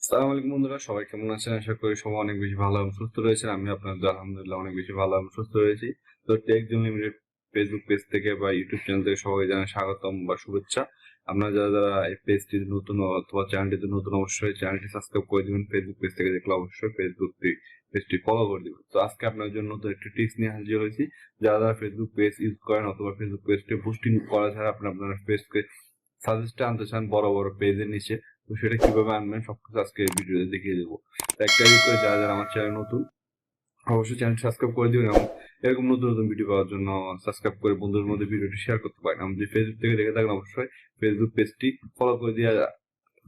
আসসালামু আলাইকুম বন্ধুরা, সবাই কেমন আছেন? আশা করি সবাই অনেক বেশি ভালো এবং সুস্থ রয়েছেন। আমি আপনাদের আলহামদুলিল্লাহ অনেক বেশি ভালো এবং সুস্থ রয়েছি। তো টেকজন লিমিটেড ফেসবুক পেজ থেকে বা ইউটিউব চ্যানেল থেকে সবাই জানাই স্বাগতম বা শুভেচ্ছা। আপনারা যারা এই পেজটিতে নতুন অথবা চ্যানেলটিতে নতুন, অবশ্যই চ্যানেলটি সাবস্ক্রাইব করে দিবেন। ফেসবুক পেজ থেকে দেখলে অবশ্যই পেজটি ফলো করে দিবেন। তো আজকে আপনার জন্য নতুন একটি টিপস নিয়ে হাজির হয়েছি। যারা ফেসবুক পেজ ইউজ করেন অথবা ফেসবুক পেজটি বুস্টিং করা ছাড়া আপনার পেজকে সাজেস্টে আনতে চান বড় বড় পেজের নিচে, তো সেটা কিভাবে আনবেন সবকিছু আজকে এই ভিডিওতে দেখিয়ে দেবো। তো একটা রিকোয়েস্ট, যারা যারা আমার চ্যানেল নতুন অবশ্যই চ্যানেলটি সাবস্ক্রাইব করে দিবেন এবং এরকম নতুন নতুন ভিডিও পাওয়ার জন্য সাবস্ক্রাইব করে বন্ধুদের মধ্যে ভিডিওটি শেয়ার করতে পারেন। আমি যদি ফেসবুক থেকে দেখে থাকেন অবশ্যই ফেসবুক পেজটি ফলো করে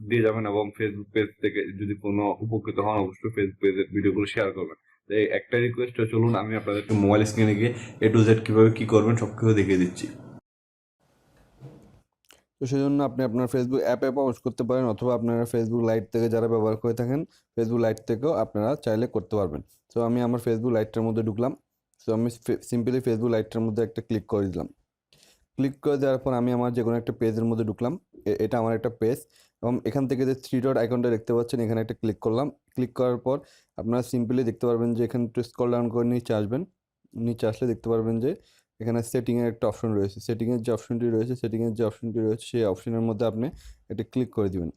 দিয়ে যাবেন এবং ফেসবুক পেজ থেকে যদি কোনো উপকৃত হন অবশ্যই ফেসবুক পেজের ভিডিওগুলো শেয়ার করবেন। তো এই একটা রিকোয়েস্ট, চলুন আমি আপনাদেরকে মোবাইল স্ক্রিনে গিয়ে A to Z কিভাবে কি করবেন সবকিছু দেখিয়ে দিচ্ছি। তো সেজন্য আপনি আপনার ফেসবুক অ্যাপে প্রবেশ করতে পারেন, অথবা আপনারা ফেসবুক লাইট থেকে যারা ব্যবহার করে থাকেন ফেসবুক লাইট থেকেও আপনারা চাইলে করতে পারবেন। তো আমি আমার ফেসবুক লাইটটার মধ্যে ঢুকলাম। তো আমি সিম্পলি ফেসবুক লাইটটার মধ্যে একটা ক্লিক করে দিলাম। ক্লিক করে দেওয়ার পর আমি আমার যে কোনো একটা পেজের মধ্যে ঢুকলাম। এটা আমার একটা পেজ, এবং এখান থেকে যে থ্রি ডট আইকনটা দেখতে পাচ্ছেন এখানে একটা ক্লিক করলাম। ক্লিক করার পর আপনারা সিম্পলি দেখতে পারবেন যে এখানে একটু স্ক্রল ডাউন করে নিচে আসবেন। নিচে আসলে দেখতে পারবেন যে এখানে সেটিংয়ের একটা অপশন রয়েছে। সেটিংয়ের যে অপশনটি রয়েছে সেই অপশনের মধ্যে আপনি এটা ক্লিক করে দিবেন।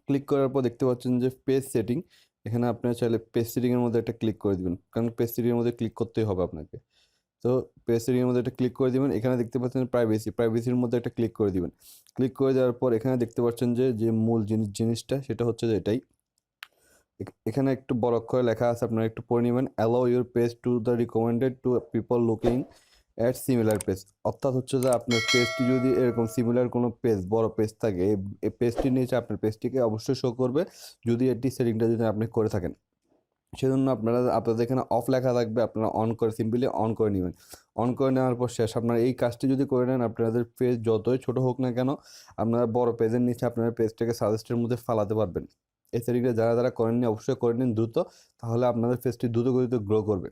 ক্লিক করার পর দেখতে পাচ্ছেন যে পেজ সেটিং, এখানে আপনারা চাইলে পেজ সেটিংয়ের মধ্যে একটা ক্লিক করে দিবেন, কারণ পেজ সেটিংয়ের মধ্যে ক্লিক করতেই হবে আপনাকে। তো পেজ সেটিংয়ের মধ্যে একটা ক্লিক করে দিবেন। এখানে দেখতে পাচ্ছেন প্রাইভেসির মধ্যে একটা ক্লিক করে দিবেন। ক্লিক করে দেওয়ার পর এখানে দেখতে পাচ্ছেন যে মূল জিনিসটা সেটা হচ্ছে যে এটাই। এখানে একটু বড় অক্ষরে লেখা আছে, আপনারা একটু পড়ে নেবেন। Allow your page to the recommended two people looking at similar page. অর্থাৎ হচ্ছে যে আপনার পেজটি যদি এরকম সিমিলার কোনো পেজ, বড় পেজ থাকে, এই পেজটির নিচে আপনার পেজটিকে অবশ্যই শো করবে, যদি এটি সেটিংটা যদি আপনি করে থাকেন। সেজন্য আপনাদের এখানে অফ লেখা থাকবে, আপনারা অন করে সিম্পলি অন করে নেবেন। অন করে নেওয়ার পর শেষ। আপনারা এই কাজটি যদি করে নেন, আপনাদের পেজ যতই ছোট হোক না কেন, আপনারা বড় পেজের নিচে আপনার পেজটাকে সাজেস্টের মধ্যে ফালাতে পারবেন। এই সেটিংটা যারা যারা করেননি অবশ্যই করে নিন দ্রুত, তাহলে আপনাদের পেজটি দ্রুত গতিতে গ্রো করবে।